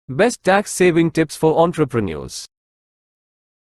Best tax saving tips for entrepreneurs.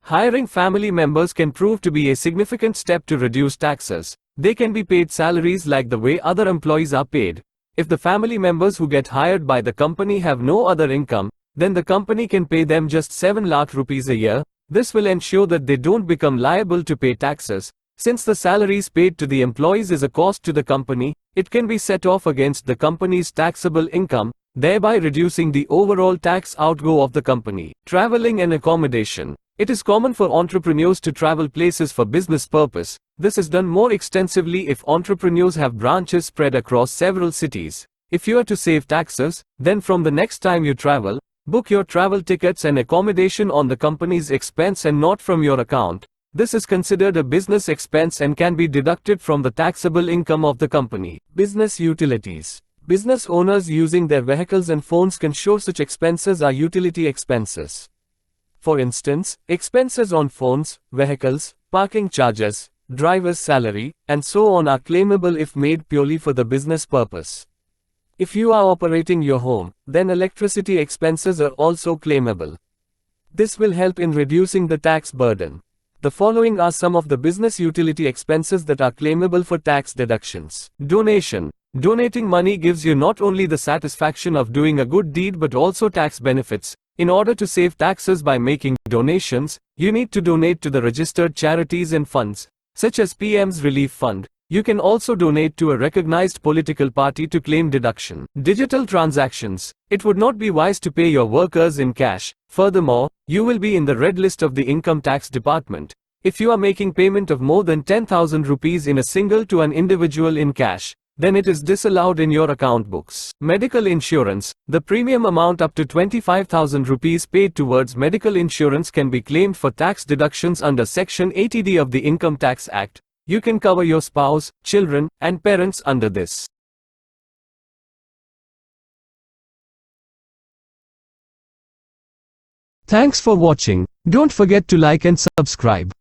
Hiring family members can prove to be a significant step to reduce taxes. They can be paid salaries like the way other employees are paid. If the family members who get hired by the company have no other income, then the company can pay them just 7 lakh rupees a year. This will ensure that they don't become liable to pay taxes. Since the salaries paid to the employees is a cost to the company, it can be set off against the company's taxable income, thereby reducing the overall tax outgo of the company. Traveling and accommodation. It is common for entrepreneurs to travel places for business purpose. This is done more extensively if entrepreneurs have branches spread across several cities. If you are to save taxes, then from the next time you travel, book your travel tickets and accommodation on the company's expense and not from your account. This is considered a business expense and can be deducted from the taxable income of the company. Business utilities. Business owners using their vehicles and phones can show such expenses are utility expenses. For instance, expenses on phones, vehicles, parking charges, driver's salary, and so on are claimable if made purely for the business purpose. If you are operating your home, then electricity expenses are also claimable. This will help in reducing the tax burden. The following are some of the business utility expenses that are claimable for tax deductions. Donation. Donating money gives you not only the satisfaction of doing a good deed but also tax benefits. In order to save taxes by making donations, you need to donate to the registered charities and funds, such as PM's Relief Fund. You can also donate to a recognized political party to claim deduction. Digital transactions. It would not be wise to pay your workers in cash. Furthermore, you will be in the red list of the income tax department. If you are making payment of more than 10,000 rupees in a single to an individual in cash, then it is disallowed in your account books. Medical insurance. The premium amount up to 25,000 rupees paid towards medical insurance can be claimed for tax deductions under Section 80D of the Income Tax Act. You can cover your spouse, children, and parents under this. Thanks for watching. Don't forget to like and subscribe.